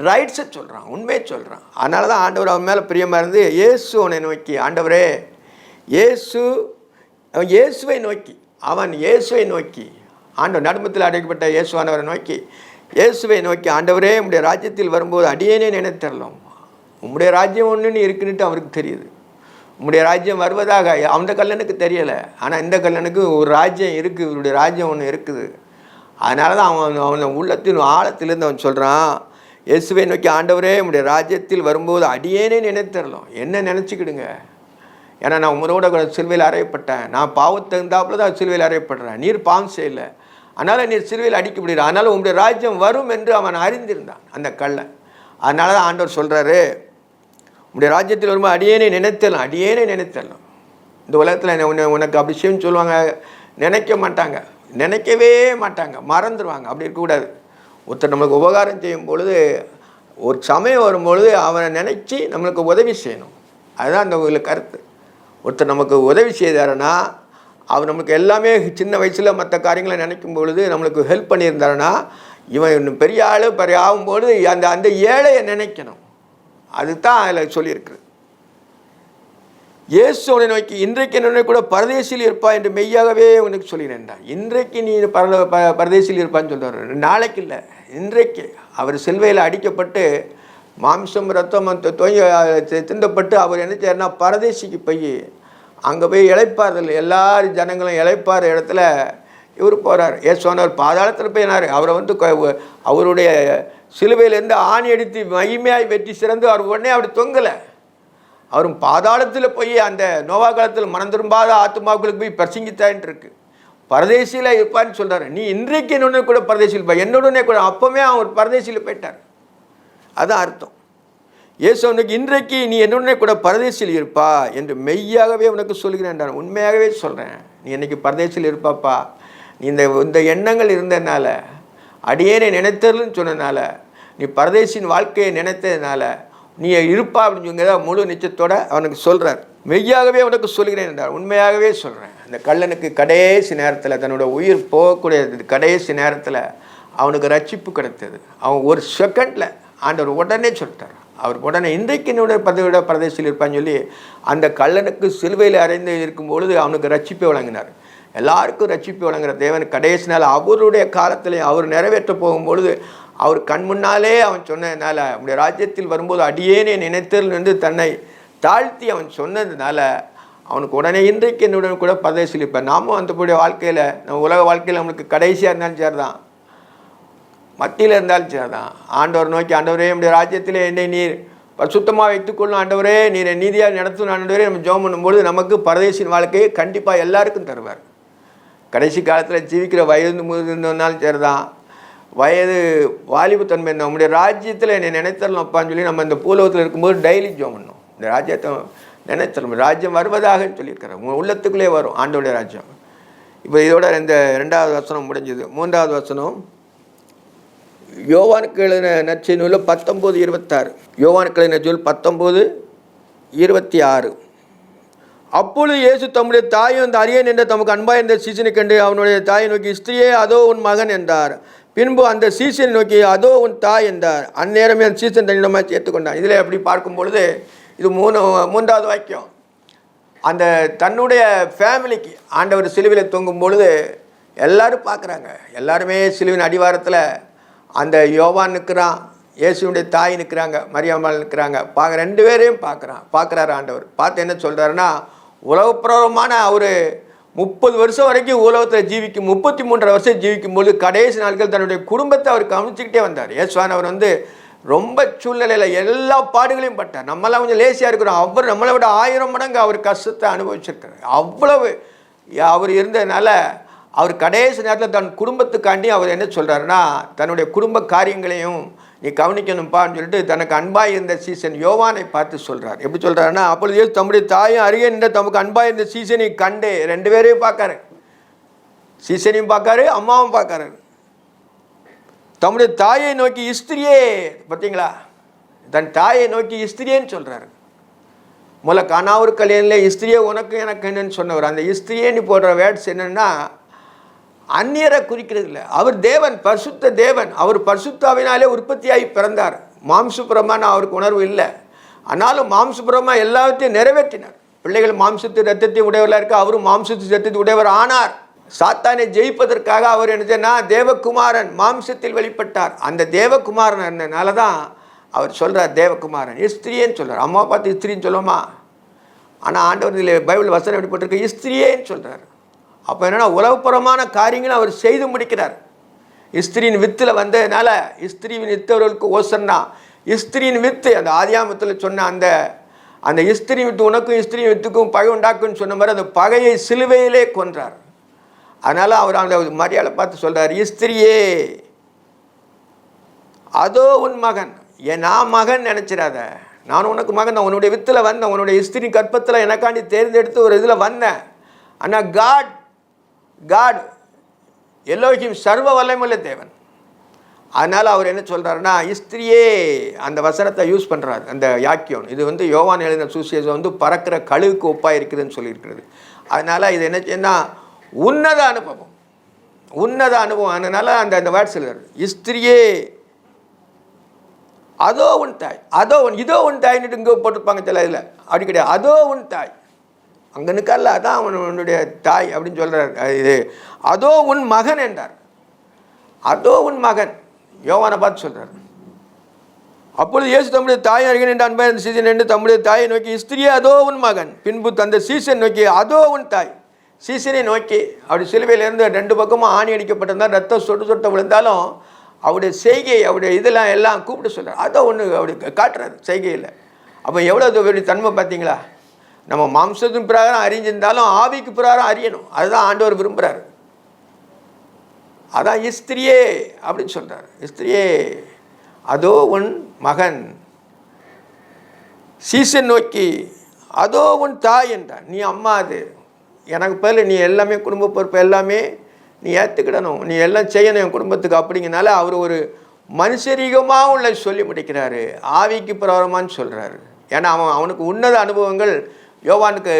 ரைட்ஸை சொல்கிறான், உண்மையை சொல்கிறான். அதனால தான் ஆண்டவர் அவன் மேலே பிரியமாக இருந்து இயேசு அவனை நோக்கி, ஆண்டவரே இயேசுவை நோக்கி ஆண்டவர் நடுமத்தில் அடைக்கப்பட்ட இயேசுவானவரை நோக்கி, இயேசுவை நோக்கி, ஆண்டவரே உம்முடைய ராஜ்யத்தில் வரும்போது அடியேனே நினைத்தரலாம். உம்முடைய ராஜ்யம் ஒன்றுன்னு இருக்குன்னுட்டு அவருக்கு தெரியுது. உம்முடைய ராஜ்யம் வருவதாக அந்த கல்லனுக்கு தெரியலை, ஆனால் இந்த கல்லனுக்கு ஒரு ராஜ்யம் இருக்குது, இவருடைய ராஜ்யம் ஒன்று இருக்குது. அதனால தான் அவன் உள்ளத்தின் ஆழத்திலேருந்து அவன் சொல்கிறான், இயேசுவை நோக்கி, ஆண்டவரே உம்முடைய ராஜ்யத்தில் வரும்போது அடியேனே நினைத்தரலாம். என்ன நினச்சிக்கிடுங்க, ஏன்னா நான் உங்களோட சிலுவையில் அறையப்பட்டேன், நான் பாவத்தகுந்தாப்புல தான் சிலுவையில் அறையப்படுறேன், நீர் பாவம் செய்யலை, அதனால் நீர் சிலுவையில் அடிக்கப்படுகிறார், அதனால் உங்களுடைய ராஜ்யம் வரும் என்று அவன் அறிந்திருந்தான் அந்த கள்ளன். அதனால தான் ஆண்டவர் சொல்கிறாரு, உங்களுடைய ராஜ்யத்தில் வரும்போது அடியேனே நினைத்தரலாம். இந்த உலகத்தில் உனக்கு அபிஷேகம் சொல்லுவாங்க, நினைக்கவே மாட்டாங்க, மறந்துடுவாங்க. அப்படி இருக்கக்கூடாது. ஒருத்தர் நம்மளுக்கு உபகாரம் செய்யும் பொழுது, ஒரு சமயம் வரும்பொழுது அவனை நினச்சி நம்மளுக்கு உதவி செய்யணும். அதுதான் அந்த கருத்து. ஒருத்தர் நமக்கு உதவி செய்தாருன்னா, அவர் நம்மளுக்கு எல்லாமே சின்ன வயசில் மற்ற காரியங்களை நினைக்கும் பொழுது நம்மளுக்கு ஹெல்ப் பண்ணியிருந்தாருன்னா, இவன் இன்னும் பெரிய ஆள் பெரிய ஆகும்பொழுது அந்த ஏழையை நினைக்கணும். அதுதான் அதில் சொல்லியிருக்கு. இயேசு அவனை நோக்கி, இன்றைக்கு என்னுடைய கூட பரதேசியில் இருப்பா என்று மெய்யாகவே உனக்கு சொல்லினேன்டா. இன்றைக்கு நீ பரதேசியில் இருப்பான்னு சொல்கிறார். நாளைக்கு இல்லை, இன்றைக்கு. அவர் சிலுவையில் அடிக்கப்பட்டு மாம்சம் ரத்தம் திண்டப்பட்டு அவர் என்ன செய்யறனா பரதேசிக்கு போய் அங்கே போய் இளைப்பாறுதல், எல்லாரும் ஜனங்களும் இளைப்பாற இடத்துல இவர் போகிறார். ஏசுவானவர் பாதாளத்தில் போயினார். அவரை அவருடைய சிலுவையிலேருந்து ஆணி அடித்து மகிமையாய் வெற்றி சிறந்து அவர் உடனே அப்படி தொங்கலை. அவரும் பாதாளத்தில் போய் அந்த நோவா காலத்தில் மனம் திரும்பாத ஆத்மாக்களுக்கு போய் பிரசங்கித்தான்ட்டு இருக்கு. பரதேசியில் இருப்பான்னு சொல்கிறார். நீ இன்றைக்கு என்னுடனே கூட பரதேசியில் இருப்பா, என்னுடனே கூட. அப்போவே அவர் பரதேசியில் போயிட்டார். அதுதான் அர்த்தம். இயேசு அவனுக்கு, இன்றைக்கு நீ என்னுடனே கூட பரதேசியில் இருப்பா என்று மெய்யாகவே உனக்கு சொல்கிறேன். உண்மையாகவே சொல்கிறேன், நீ இன்னைக்கு பரதேசியில் இருப்பாப்பா. நீ இந்த எண்ணங்கள் இருந்ததுனால, அடியேனை நினைத்தருன்னு சொன்னதுனால, நீ பரதேசின் வாழ்க்கையை நினைத்ததுனால நீ இருப்பா அப்படின்னு சொன்னதா முழு நிச்சயத்தோடு அவனுக்கு சொல்கிறார். மெய்யாகவே அவனுக்கு சொல்கிறேன் என்றார். உண்மையாகவே சொல்கிறேன். அந்த கள்ளனுக்கு கடைசி நேரத்தில், தன்னோட உயிர் போகக்கூடிய கடைசி நேரத்தில் அவனுக்கு ரட்சிப்பு கிடைத்தது. அவன் ஒரு செகண்டில் ஆண்டவர் உடனே சொல்லிட்டார். அவர் உடனே இன்றைக்கு என்னுடைய பிரதேசத்தில் இருப்பான்னு சொல்லி அந்த கள்ளனுக்கு சிலுவையில் அறைந்து இருக்கும் பொழுது அவனுக்கு ரட்சிப்பை வழங்கினார். எல்லாருக்கும் ரட்சிப்பை வழங்குகிற தேவன் கடைசி நாள் அவருடைய காலத்திலே அவர் நிறைவேற்ற போகும்பொழுது அவர் கண் முன்னாலே அவன் சொன்னதுனால, அவனுடைய ராஜ்யத்தில் வரும்போது அடியேனே நினைத்தல் என்று தன்னை தாழ்த்தி அவன் சொன்னதுனால அவனுக்கு உடனே இன்றைக்கு என்னுடன் கூட பரதேசில் இருப்பார். நாமும் அந்தபடிய வாழ்க்கையில், நம்ம உலக வாழ்க்கையில் நம்மளுக்கு கடைசியாக இருந்தாலும் சேர்தான், மத்தியில் இருந்தாலும் சேர்தான், ஆண்டவர் நோக்கி, ஆண்டவரே நம்முடைய ராஜ்யத்தில் என்னை நீர் சுத்தமாக வைத்துக்கொள்ளும், ஆண்டவரே நீர் நீதியாக நடத்தும் ஆண்டவரே, நம்ம ஜெபம் பண்ணும்போது நமக்கு பரதேசின் வாழ்க்கையை கண்டிப்பாக எல்லாருக்கும் தருவார். கடைசி காலத்தில் ஜீவிக்கிற வயது முதிர்ந்தாலும் சரிதான், வயது வாலிபத்தன்மை, நம்முடைய ராஜ்யத்தில் என்னை நினைத்தரணும் அப்பான்னு சொல்லி நம்ம இந்த பூலோகத்தில் இருக்கும்போது டெய்லி ஜெபம் பண்ணணும். இந்த ராஜ்யத்தை நினைத்தரணும், ராஜ்யம் வருவதாகன்னு சொல்லியிருக்கிறேன். உங்கள் உள்ளத்துக்குள்ளே வரும் ஆண்டோடைய ராஜ்யம். இப்போ இதோட இந்த 2வது வசனம் முடிஞ்சது. 3வது வசனம் யோவானுக்கு எழுதின நற்செய்தி நூல் 19:26. யோவானுக்கு எழுதின நற்செய்தி 19:26. அப்பொழுது இயேசு தம்முடைய தாயும் அந்த அரியன் என்ற தமக்கு அன்பாய் இருந்த சீசனை கண்டு அவனுடைய தாயை நோக்கி, ஸ்திரியே அதோ உன் மகன் என்றார். பின்பு அந்த சீசனை நோக்கி, அதோ உன் தாய் என்றார். அந்நேரமே அந்த சீசன் தன்னிடமாக சேர்த்துக்கொண்டான். இதில் எப்படி பார்க்கும் பொழுது இது 3வது வாக்கியம். அந்த தன்னுடைய ஃபேமிலிக்கு ஆண்டவர் சிலுவையில் தொங்கும் பொழுது எல்லாரும் பார்க்குறாங்க. எல்லாருமே சிலுவின் அடிவாரத்தில் அந்த யோவான் நிற்கிறான், இயேசுடைய தாய் நிற்கிறாங்க, மரியாமாள் நிற்கிறாங்க. 2 பேரையும் பார்க்குறாரு ஆண்டவர். பார்த்து என்ன சொல்கிறாருன்னா, உலகப்பிரபலமான அவர் 30 வருஷம் வரைக்கும் உலகத்தில் ஜீவிக்கும், 33 வருஷம் ஜீவிக்கும்போது கடைசி நாட்கள் தன்னுடைய குடும்பத்தை அவர் கவனிச்சுக்கிட்டே வந்தார். இயேசுவானவர் ரொம்ப சூழ்நிலையில் எல்லா பாடுகளையும் பட்டார். நம்மளாம் கொஞ்சம் லேசியாக இருக்கிறோம், அவர் நம்மளை விட 1000 மடங்கு அவர் கஷ்டத்தை அனுபவிச்சிருக்கார். அவ்வளவு அவர் இருந்ததுனால அவர் கடைசி நேரத்தில் தன் குடும்பத்துக்காண்டி அவர் என்ன சொல்கிறாருன்னா, தன்னுடைய குடும்ப காரியங்களையும் நீ கவனிக்கணும்ப்பான்னு சொல்லிட்டு தனக்கு அன்பாக இருந்த சீசன் யோவானை பார்த்து சொல்கிறார். எப்படி சொல்கிறாருன்னா, அப்பொழுது இயேசு தம்முடைய தாயும் அருகே நின்ற தமக்கு அன்பாக இருந்த சீசனை கண்டு 2 பேரையும் பார்க்காரு. சீசனையும் பார்க்காரு, அம்மாவும் பார்க்காரு. தம்முடைய தாயை நோக்கி, இஸ்திரியே, பார்த்தீங்களா, தன் தாயை நோக்கி இஸ்திரியேன்னு சொல்கிறாரு. முதல்ல கானாவூர் கல்யாணில் இஸ்திரியே உனக்கு எனக்கு என்னன்னு சொன்னவர். அந்த இஸ்திரியேன்னு போடுற வேர்ட்ஸ் என்னென்னா அந்நியரை குறிக்கிறது இல்லை. அவர் தேவன், பரிசுத்த தேவன். அவர் பரிசுத்தாவினாலே உற்பத்தியாகி பிறந்தார். மாம்சபுரமான அவருக்கு உணர்வு இல்லை. ஆனாலும் மாம்சபுரமாக எல்லாத்தையும் நிறைவேற்றினார். பிள்ளைகள் மாம்சத்து ரத்தத்தை உடையவர்களாக இருக்க, அவரும் மாம்சத்து ரத்தத்தை உடையவர் ஆனார். சாத்தானை ஜெயிப்பதற்காக அவர் என்னதுன்னா தேவகுமாரன் மாம்சத்தில் வெளிப்பட்டார். அந்த தேவகுமாரன் என்னனால தான் அவர் சொல்கிறார் தேவகுமாரன். இஸ்திரியேன்னு சொல்கிறார். அம்மா பார்த்து இஸ்திரின்னு சொல்லுவோமா? ஆனால் ஆண்டவர் இதில் பைபிள் வசனம் எப்படிப்பட்டிருக்கு, இஸ்திரியேன்னு சொல்கிறார். அப்போ என்னென்னா உலகப்புறமான காரியங்களும் அவர் செய்து முடிக்கிறார். இஸ்திரியின் வித்தில் வந்ததுனால இஸ்திரியின் வித்தவர்களுக்கு ஓசன்னா, இஸ்திரியின் வித்து அந்த ஆதியாமத்தில் சொன்ன அந்த இஸ்திரி வித்து உனக்கும் இஸ்திரி வித்துக்கும் பகை உண்டாக்குன்னு சொன்ன மாதிரி அந்த பகையை சிலுவையிலே கொன்றார். அதனால் அவர் அந்த மரியாதை பார்த்து சொல்கிறார், இஸ்திரியே அதோ உன் மகன். நான் மகன் நினச்சிடாத, நான் உனக்கு மகன் தான். உன்னுடைய வித்தில் வந்தேன், உன்னுடைய இஸ்திரி கற்பத்தில் எனக்காண்டி தேர்ந்தெடுத்து ஒரு இதில் வந்தேன். ஆனால் காட் எல்லோஹிம் சர்வ வல்லமையுள்ள தேவன். அதனால் அவர் என்ன சொல்கிறாருன்னா, ஸ்திரியே அந்த வசனத்தை யூஸ் பண்ணுறாரு. அந்த யாக்கியம் இது வந்து யோவான் எழுதின சுவிசேஷம் வந்து பறக்கிற கழுகுக்கு ஒப்பாக இருக்குதுன்னு சொல்லியிருக்கிறது. அதனால் இது என்ன செய்யணும்னா உன்னத அனுபவம், உன்னத அனுபவம். அதனால் அந்த வேர்ட்ஸ் எழுதுறாரு, ஸ்திரியே அதோ உன் தாய், அதோ உன் இதோ உன் தாய்ன்னுட்டு இங்கே போட்டிருப்பாங்க சில இதில். அப்படி கிடையாது, அதோ உன் தாய், அங்கே நிற்கல, அதான் உன்னுடைய தாய் அப்படின்னு சொல்கிறார். இது அதோ உன் மகன் என்றார். அதோ உன் மகன் யோவானை பார்த்து சொல்கிறார். அப்பொழுது இயேசு தம்முடைய தாய் அருகே நின்று அன்பான சீசன் என்று தம்முடைய தாயை நோக்கி, ஸ்திரியே அதோ உன் மகன். பின்பு தந்த சீசன் நோக்கி, அதோ உன் தாய். சீசனை நோக்கி அப்படி சிலுவையிலேருந்து 2 பக்கமும் ஆணி அடிக்கப்பட்டிருந்தால் ரத்தம் சொட்டு சொட்ட விழுந்தாலும் அவருடைய செய்கை, அவருடைய இதெல்லாம் எல்லாம் கூப்பிட்டு சொல்கிறார். அதோ ஒன்று அப்படி காட்டுறாரு செய்கையில். அப்போ எவ்வளோ தன்மை பார்த்தீங்களா? நம்ம மாம்சத்தின் பிரகாரம் அறிஞ்சிருந்தாலும் ஆவிக்கு பிரகாரம் அறியணும். அதுதான் ஆண்டவர் விரும்புகிறார். அதான் ஸ்திரியே அப்படின்னு சொல்கிறார். ஸ்திரியே அதோ உன் மகன். சீசன் நோக்கி அதோ உன் தாய் என்றார். நீ அம்மா, அது எனக்கு பதில் நீ எல்லாமே குடும்ப பொறுப்பு எல்லாமே நீ ஏற்றுக்கிடணும், நீ எல்லாம் செய்யணும் என் குடும்பத்துக்கு. அப்படிங்கிறனால அவர் ஒரு மனுஷரீகமாக உள்ள சொல்லி முடிக்கிறாரு, ஆவிக்கு பிரகாரமானு சொல்கிறாரு. ஏன்னா அவனுக்கு உன்னத அனுபவங்கள் யோவானுக்கு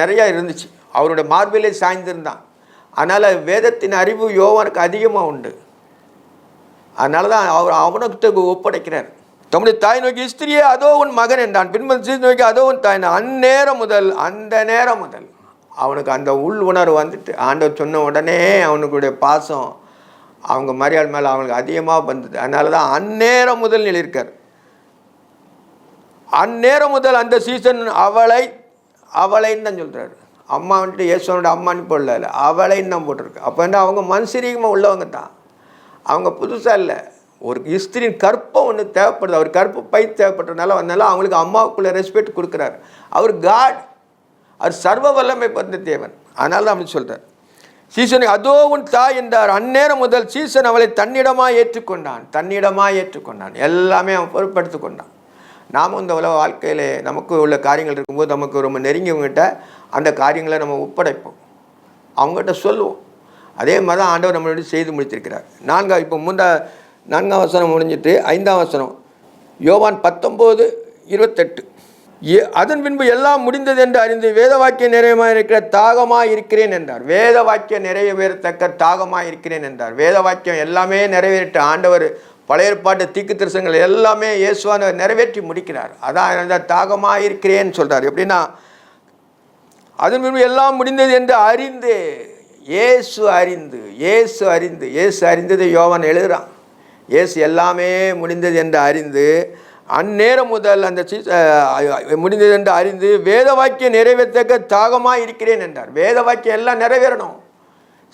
நிறையா இருந்துச்சு. அவருடைய மார்பிலே சாய்ந்திருந்தான். அதனால் வேதத்தின் அறிவு யோவானுக்கு அதிகமாக உண்டு. அதனால தான் அவர் அவனுக்கு ஒப்படைக்கிறார். தம்முடைய தாய் நோக்கி, ஸ்திரியே அதோ உன் மகன் என்றான். பின்பு நோக்கி அதோ உன் தாய். அந்நேரம் முதல், அந்த நேரம் முதல் அவனுக்கு அந்த உள் உணர்வு வந்துட்டு, ஆண்டவர் சொன்ன உடனே அவனுக்குடைய பாசம் அவங்க மரியாள் மேலே அவனுக்கு அதிகமாக வந்தது. அதனால தான் அந்நேரம் முதல் நிலையிருக்கார். அந்நேரம் முதல் அந்த சீசன் அவளைன்னு தான் சொல்கிறாரு. அம்மா வந்துட்டு இயேசுவோட அம்மான்னு போடல, அவளைன்னு தான் போட்டிருக்கு. அப்போ வந்து அவங்க மனுஷரீகமாக உள்ளவங்க தான், அவங்க புதுசாக இல்லை. ஒரு ஸ்திரியின் கற்பம் ஒன்று தேவைப்படுது, அவர் கற்பு பை தேவைப்பட்டதுனால வந்தாலும் அவங்களுக்கு அம்மாவுக்குள்ளே ரெஸ்பெக்ட் கொடுக்குறாரு. அவர் காட், அவர் சர்வ வல்லமை பந்த தேவன். அதனால தான் அப்படி சொல்கிறார். சீசனை அதோ உன் தாய் என்றார். அந்நேரம் முதல் சீசன் அவளை தன்னிடமாக ஏற்றுக்கொண்டான். எல்லாமே அவன் பொறுப்படுத்தி கொண்டான். நாமும் இந்த உலக வாழ்க்கையில் நமக்கு உள்ள காரியங்கள் இருக்கும்போது நமக்கு ரொம்ப நெருங்கியவங்ககிட்ட அந்த காரியங்களை நம்ம ஒப்படைப்போம், அவங்ககிட்ட சொல்லுவோம். அதே மாதிரி தான் ஆண்டவர் நம்மளோட செய்து முடித்திருக்கிறார். இப்போ 4ஆம் வசனம் முடிஞ்சிட்டு 5ஆம் வசனம், யோவான் 19:28. அதன் பின்பு எல்லாம் முடிந்தது என்று அறிந்து வேத வாக்கியம் நிறைவேறமாக இருக்கிற தாகமாக இருக்கிறேன் என்றார். வேத வாக்கியம் நிறைவேறத்தக்க தாகமாக இருக்கிறேன் என்றார். வேத வாக்கியம் எல்லாமே நிறைவேறிட்டு ஆண்டவர் பழைய ஏற்பாட்டு தீர்க்கதரிசனங்கள் எல்லாமே இயேசுவான நிறைவேற்றி முடிக்கிறார். அதான் தாகமாக இருக்கிறேன்னு சொல்கிறார். எப்படின்னா, அதன் பின்பு எல்லாம் முடிந்தது என்று அறிந்து, இயேசு அறிந்தது யோவான் எழுதுகிறான். இயேசு எல்லாமே முடிந்தது என்று அறிந்து, அந்நேரம் முதல் அந்த முடிந்தது என்று அறிந்து வேத வாக்கியம் நிறைவேற்றக்க தாகமாக இருக்கிறேன் என்றார். வேத வாக்கியம் எல்லாம் நிறைவேறணும்.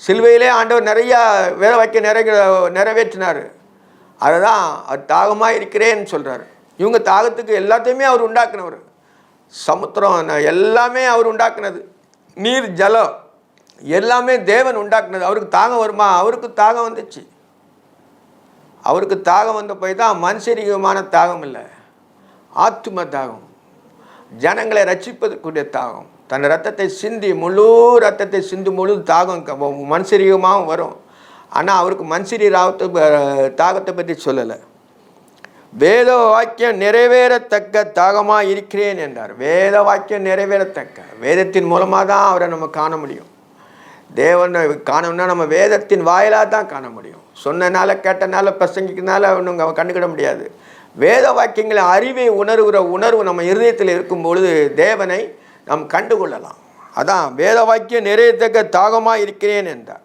சிலுவையிலே ஆண்டவர் நிறையா வேத வாக்கியம் நிறைவேற்றினார். அதை தான் தாகமாக இருக்கிறேன்னு சொல்கிறார். இவங்க தாகத்துக்கு எல்லாத்தையுமே அவர் உண்டாக்குனவர். சமுத்திரம் எல்லாமே அவர் உண்டாக்குனது, நீர் ஜலம் எல்லாமே தேவன் உண்டாக்குனது. அவருக்கு தாகம் வருமா? அவருக்கு தாகம் வந்துச்சு. அவருக்கு தாகம் வந்த போய் தான் மனுஷரீகமான தாகம் இல்லை, ஆத்தும தாகம், ஜனங்களை ரட்சிப்பதற்குரிய தாகம். தன் ரத்தத்தை சிந்தி முழு தாகம் மனுஷரீகமாகவும் வரும். ஆனால் அவருக்கு மனுஷரி தாகத்தை பற்றி சொல்லலை. வேத வாக்கியம் நிறைவேறத்தக்க தாகமாக இருக்கிறேன் என்றார். வேத வாக்கியம் நிறைவேறத்தக்க, வேதத்தின் மூலமாக தான் அவரை நம்ம காண முடியும். தேவனை காணணும்னா நம்ம வேதத்தின் வாயிலாக தான் காண முடியும். சொன்னனால கேட்டனால பிரசங்கிக்கிறதுனால ஒன்றும் கண்டுக்கிட முடியாது. வேத வாக்கியங்களை அறிவை உணர்வுற உணர்வு நம்ம இருதயத்தில் இருக்கும் பொழுது தேவனை நாம் கண்டுகொள்ளலாம். அதான் வேத வாக்கியம் நிறைவேறத்தக்க தாகமாக இருக்கிறேன் என்றார்.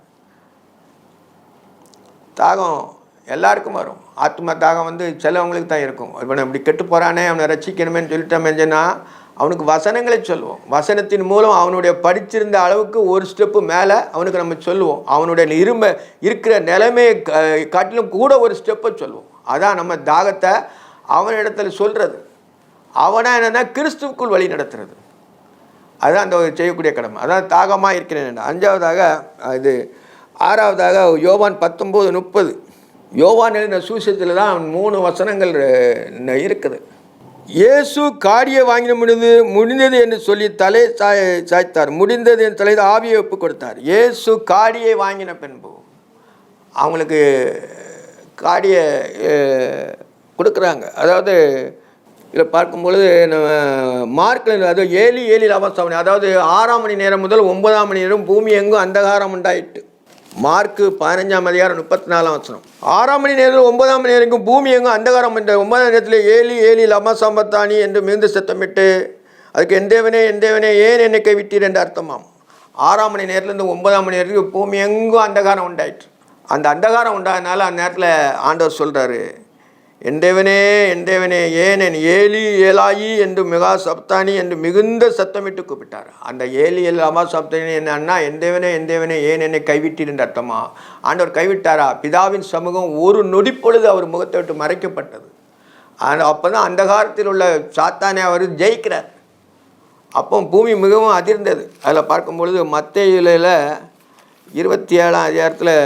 தாகம் எல்லாருக்கும் வரும். ஆத்ம தாகம் வந்து சிலவங்களுக்கு தான் இருக்கும். இவனை இப்படி கெட்டு போகிறானே, அவனை ரசிக்கணுமேன்னு சொல்லிட்டோம்னா அவனுக்கு வசனங்களை சொல்லுவோம். வசனத்தின் மூலம் அவனுடைய படிச்சிருந்த அளவுக்கு ஒரு ஸ்டெப்பு மேலே அவனுக்கு நம்ம சொல்லுவோம். அவனுடைய இருக்கிற நிலைமையை காட்டிலும் கூட ஒரு ஸ்டெப்பை சொல்லுவோம். அதான் நம்ம தாகத்தை அவனிடத்தில் சொல்கிறது. அவனா என்னென்னா கிறிஸ்துவுக்குள் வழி நடத்துறது. அதுதான் அந்த செய்யக்கூடிய கடமை. அதான் தாகமாக இருக்கிறேன். 6வதாக யோவான் 19:30. யோவான் எழுதின சுவிசேஷத்தில் தான் 3 வசனங்கள் இருக்குது. இயேசு காடியை வாங்கின முடிந்தது என்று சொல்லி தலை சாய்த்தார். முடிந்தது என்று தலை ஆவியை ஒப்பு கொடுத்தார். இயேசு காடியை வாங்கின பின்பு அவங்களுக்கு காடியை கொடுக்குறாங்க. அதாவது இதில் பார்க்கும்பொழுது நம்ம மார்க்கில் அது ஏலி ஏலி லாபசாமி, அதாவது 6ஆம் மணி நேரம் முதல் 9ஆம் மணி நேரம் பூமி எங்கும் அந்தகாரம் உண்டாயிட்டு. மார்க்கு 15ஆம் அதிகாரம் 34ஆம் வசனம். 6ஆம் மணி நேரம் 9ஆம் மணி நேரம் பூமி எங்கும் அந்தகாரம் உண்ட 9ஆம் நேரத்தில் ஏலி ஏலி லமா சம்பத்தானி என்று மிகுந்த சத்தமிட்டு அதுக்கு என் தேவனே ஏன் என்னை கைவிட்டீர் என்று அர்த்தமாம். 6ஆம் மணி நேரத்துலேருந்து 9ஆம் மணி நேரத்துக்கு பூமி எங்கும் அந்தகாரம் உண்டாயிற்று. அந்த அந்தகாரம் உண்டாதனால அந்த நேரத்தில் ஆண்டவர் சொல்கிறாரு, என் தேவனே ஏன் என் ஏலி ஏலாயி என்று மெகா சப்தானி என்று மிகுந்த சத்தமிட்டு கூப்பிட்டார். அந்த ஏலி லமா சப்தானி என்னன்னா, என் தேவனே ஏன் என்னை கைவிட்டீர் என்று அர்த்தமா. ஆண்டவர் கைவிட்டாரா? பிதாவின் சமூகம் ஒரு நொடிப்பொழுது அவர் முகத்தை விட்டு மறைக்கப்பட்டது. ஆனால் அப்போ தான் அந்தகாரத்தில் உள்ள சாத்தானே அவர் ஜெயிக்கிறார். அப்போ பூமி மிகவும் அதிர்ந்தது. அதில் பார்க்கும்பொழுது மத்தேயுல 27ஆம் அதிகாரத்தில்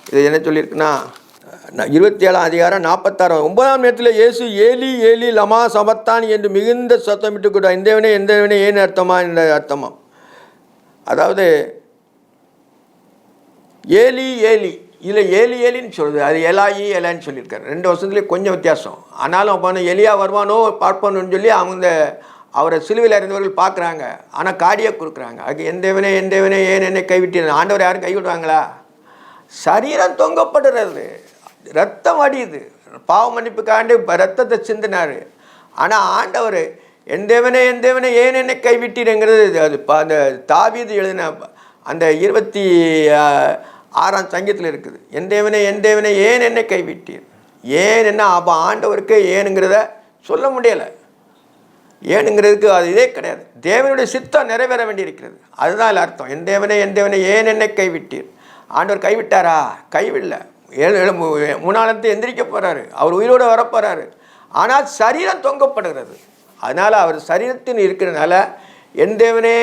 இது என்ன சொல்லியிருக்குன்னா, 27ஆம் அதிகாரம் 46 9ஆம் நேரத்தில் இயேசு ஏலி ஏலி லமா சபத்தான் என்று மிகுந்த சத்தமிட்டு கூட என் தேவனே ஏன் அர்த்தமா என்ற அர்த்தமா. அதாவது ஏலி ஏலி இதில் ஏலின்னு சொல்லுது, அது ஏலான்னு சொல்லியிருக்காரு. 2 வருஷத்துலேயே கொஞ்சம் வித்தியாசம். ஆனாலும் அப்போ எலியா வருவானோ பார்ப்பானோன்னு சொல்லி அவங்க அவரை சிலுவையில் இருந்தவர்கள் பார்க்குறாங்க. ஆனால் காடியை கொடுக்குறாங்க. அதுக்கு என் தேவனே ஏன் என்னை கைவிட்டீர். ஆண்டவர் யாரும் கைவிடுவாங்களா? சரீரம் தொங்கப்படுறது, ரத்தம் வடியுது, பாவ மன்னிப்புக்காண்டு ரத்தத்தை சிந்தினார். ஆனால் ஆண்டவர் என் தேவனே ஏன் என்னை கைவிட்டீருங்கிறது அது அந்த தாவீது எழுதின அந்த 26ஆம் சங்கீதத்தில் இருக்குது. என் தேவனே ஏன் என்னை கைவிட்டீர். ஏன் என்ன அப்போ ஆண்டவருக்கு ஏனுங்கிறத சொல்ல முடியலை. ஏனுங்கிறதுக்கு அது இதே கிடையாது. தேவனுடைய சித்தம் நிறைவேற வேண்டியிருக்கிறது. அதுதான் அர்த்தம். என் தேவனே ஏன் என்னை கைவிட்டீர். ஆண்டவர் கைவிட்டாரா? கைவிடல. 3 எந்திரிக்க போகிறாரு, அவர் உயிரோடு வரப்போகிறாரு. ஆனால் சரீரம் தொங்கப்படுகிறது. அதனால் அவர் சரீரத்தின் இருக்கிறதுனால என் தேவனே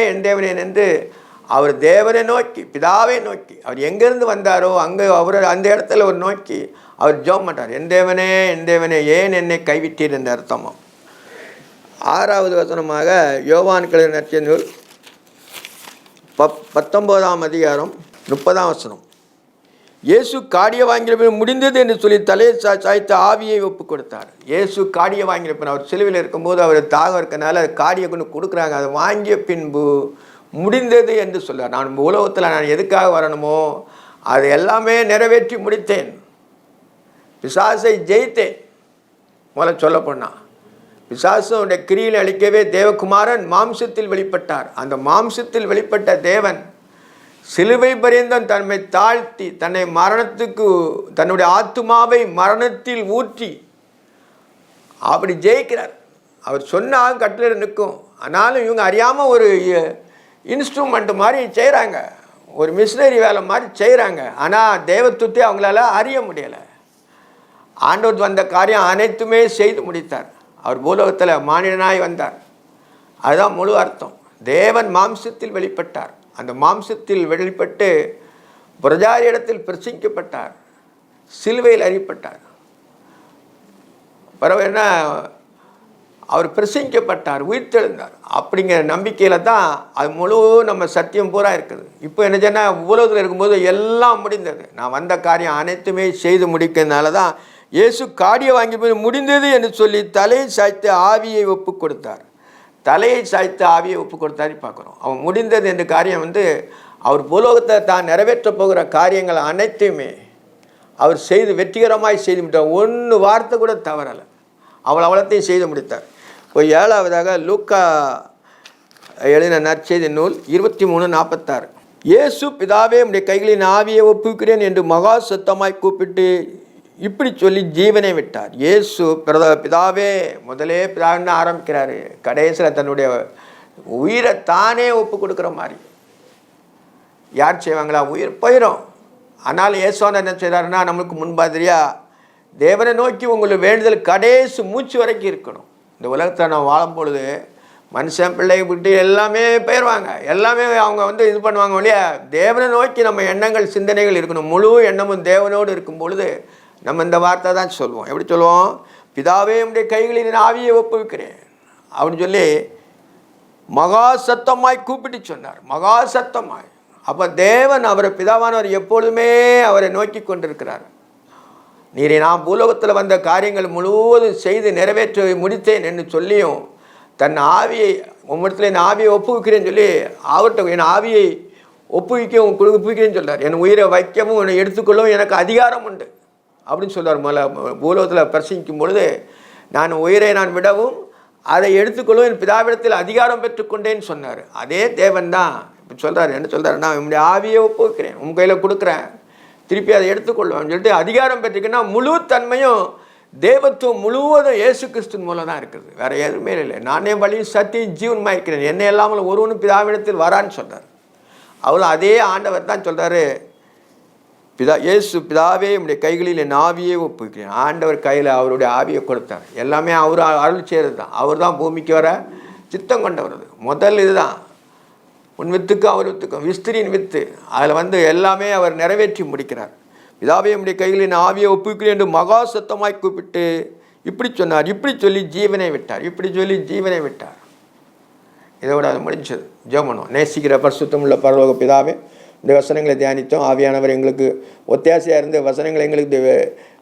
என்று அவர் தேவனை நோக்கி, பிதாவை நோக்கி, அவர் எங்கேருந்து வந்தாரோ அங்கே அவர் அந்த இடத்துல ஒரு நோக்கி அவர் ஜெபம் பண்ணுறார். என் தேவனே ஏன் என்னை கைவிட்டீர் என்ற அர்த்தமும். 6வது வசனமாக யோவான் எழுதின நற்செய்தி நூல் 19ஆம் அதிகாரம் 30ஆம் வசனம். இயேசு காடியை வாங்கின முடிந்தது என்று சொல்லி தலையை சாய்த்து ஆவியை ஒப்பு கொடுத்தார். இயேசு காடியை வாங்கின அவர் சிலுவையில் இருக்கும்போது அவர் தாகம் இருக்கனால காடியை கொண்டு கொடுக்குறாங்க. அதை வாங்கிய பின்பு முடிந்தது என்று சொல்கிறார். நான் உலகத்தில் நான் எதுக்காக வரணுமோ அதை எல்லாமே நிறைவேற்றி முடித்தேன், பிசாசை ஜெயித்தேன். முதல்ல சொல்ல போனால் பிசாசுடைய கிரியில் அளிக்கவே தேவகுமாரன் மாம்சத்தில் வெளிப்பட்டார். அந்த மாம்சத்தில் வெளிப்பட்ட தேவன் சிலுவை பரியந்தம் தன்னை தாழ்த்தி தன்னை மரணத்துக்கு தன்னுடைய ஆத்துமாவை மரணத்தில் ஊற்றி அப்படி ஜெயிக்கிறார். அவர் சொன்னால் கட்டில நிற்கும். ஆனாலும் இவங்க அறியாமல் ஒரு இன்ஸ்ட்ருமெண்ட் மாதிரி செய்கிறாங்க, ஒரு மிஷினரி வேலை மாதிரி செய்கிறாங்க. ஆனால் தேவத்துவத்தை அவங்களால அறிய முடியலை. ஆண்டவர் வந்த காரியம் அனைத்துமே செய்து முடித்தார். அவர் பூலோகத்தில் மானிடனாய் வந்தார். அதுதான் முழு அர்த்தம். தேவன் மாம்சத்தில் வெளிப்பட்டார். அந்த மாம்சத்தில் வெளிப்பட்டு பிரஜாரியிடத்தில் பிரசங்கிக்கப்பட்டார், சிலுவையில் அறியப்பட்டார். பிறகு என்ன, அவர் பிரசங்கிக்கப்பட்டார், உயிர்த்தெழுந்தார். அப்படிங்கிற நம்பிக்கையில் தான் அது முழு நம்ம சத்தியம் பூரா இருக்குது. இப்போ என்ன சொன்னால் உலகத்தில் இருக்கும்போது எல்லாம் முடிந்தது, நான் வந்த காரியம் அனைத்துமே செய்து முடிக்கிறதுனால தான் இயேசு காடியை வாங்கி போய் முடிந்தது என்று சொல்லி தலையை சாய்த்து ஆவியை ஒப்பு கொடுத்தார். தலையை சாய்த்து ஆவியை ஒப்பு கொடுத்தாரு பார்க்குறோம். அவன் முடிந்தது என்ற காரியம் அவர் பூலோகத்தை தான் நிறைவேற்ற போகிற காரியங்கள் அனைத்தையுமே அவர் செய்து வெற்றிகரமாய் செய்து முடித்தார். 1 வார்த்தை கூட தவறலை, அவ்வளோத்தையும் செய்து முடித்தார். இப்போ 7வதாக லூக்கா எழுதின நற்செய்தி நூல் 23:46. இயேசு பிதாவே உம்முடைய கைகளின் ஆவியை ஒப்புக்கிறேன் என்று மகா சத்தமாய் கூப்பிட்டு இப்படி சொல்லி ஜீவனை விட்டார். இயேசு பிதாவே முதலே பிதான்னு ஆரம்பிக்கிறாரு, கடைசியில் தன்னுடைய உயிரை தானே ஒப்பு கொடுக்குற மாதிரி. யார் செய்வாங்களா? உயிர் போயிடும். ஆனால் இயேசுவான என்ன செய்கிறாருன்னா, நம்மளுக்கு முன்பாதிரியாக தேவனை நோக்கி உங்களுக்கு வேண்டுதல் கடைசி மூச்சு வரைக்கும் இருக்கணும். இந்த உலகத்தில் நான் வாழும் பொழுது மனுஷன் பிள்ளை விட்டு எல்லாமே போயிடுவாங்க, எல்லாமே அவங்க இது பண்ணுவாங்க இல்லையா. தேவனை நோக்கி நம்ம எண்ணங்கள் சிந்தனைகள் இருக்கணும். முழு எண்ணமும் தேவனோடு இருக்கும் பொழுது நம்ம இந்த வார்த்தை தான் சொல்லுவோம். எப்படி சொல்லுவோம்? பிதாவே உம்முடைய கைகளில் ஆவியை ஒப்புவிக்கிறேன் அப்படின்னு சொல்லி மகா சத்தமாய் கூப்பிட்டு சொன்னார். மகா சத்தமாய். அப்போ தேவன் அவரை பிதாவானவர் எப்பொழுதுமே அவரை நோக்கி கொண்டிருக்கிறார். நீரை நான் பூலோகத்தில் வந்த காரியங்கள் முழுவதும் செய்து நிறைவேற்ற முடித்தேன் என்று சொல்லியும் தன் ஆவியை உம்மிடத்தில் என் ஆவியை ஒப்புவிக்கிறேன்னு சொல்லி அவர்கிட்ட என் ஆவியை ஒப்புவிக்கவும் கொடுப்பிக்கிறேன்னு சொல்கிறார். என் உயிரை வைக்கவும் என்னை எடுத்துக்கொள்ளவும் எனக்கு அதிகாரம் உண்டு அப்படின்னு சொல்கிறார். பூலோகத்தில் பிரசங்கிக்கும் பொழுது நான் உயிரை நான் விடவும் அதை எடுத்துக்கொள்ளவும் என் பிதாவிடத்தில் அதிகாரம் பெற்றுக்கொண்டேன்னு சொன்னார். அதே தேவன் தான் இப்போ சொல்கிறார். என்ன சொல்கிறார்? நான் என்னுடைய ஆவியை ஒப்புவிக்கிறேன், உன் கையில் கொடுக்குறேன், திருப்பி அதை எடுத்துக்கொள்வேன் சொல்லிட்டு அதிகாரம் பெற்றுக்குன்னா முழு தன்மையும் தேவத்துவம் முழுவதும் இயேசு கிறிஸ்துவின் மூலம் தான் இருக்குது. வேறு எதுவுமே இல்லை. நானே வழி சத்தியம் ஜீவன்மாக இருக்கிறேன், என்னை இல்லாமல் ஒருவனும் பிதாவிடத்தில் வரான்னு சொல்கிறார். அவரும் அதே ஆண்டவர் தான் சொல்கிறாரு, இயேசு பிதாவே உடைய கைகளில் என் ஆவியே ஒப்புவிக்கிறேன். ஆண்டவர் கையில் அவருடைய ஆவியை கொடுத்தார். எல்லாமே அவர் அருள் செய்கிறது தான். அவர் தான் பூமிக்கு வர சித்தம் கொண்டவர். முதல் இதுதான் உன் வித்துக்கும் அவர் வித்துக்கும் விஸ்திரியின் வித்து. அதில் எல்லாமே அவர் நிறைவேற்றி முடிக்கிறார். பிதாவே உடைய கையில் என் ஆவியை ஒப்புவிக்கிறேன் என்று மகா சத்தமாய் கூப்பிட்டு இப்படி சொன்னார். இப்படி சொல்லி ஜீவனை விட்டார். இப்படி சொல்லி ஜீவனை விட்டார். இதோட அது முடிஞ்சது. ஜெபம் பண்ணுவோம். நேசிக்கிற பரிசுத்தம் உள்ள பரலோக பிதாவே, இந்த வசனங்களை தியானித்தோம். ஆவியானவர் எங்களுக்கு ஒத்தாசையாக இருந்து வசனங்களை எங்களுக்கு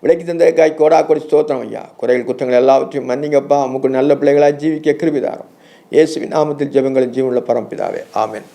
விலைக்கு தந்ததுக்காய் கோடா கொடி ஸ்தோத்திரம் ஐயா. குறைகள் குற்றங்கள் எல்லாவற்றையும் மன்னிங்கப்பா. நமக்கு நல்ல பிள்ளைகளாக ஜீவிக்க கிருபை தாரும். இயேசுவின் நாமத்தில் ஜெபங்களை ஜீவனுள்ள பரம்பிதாவே. ஆமென்.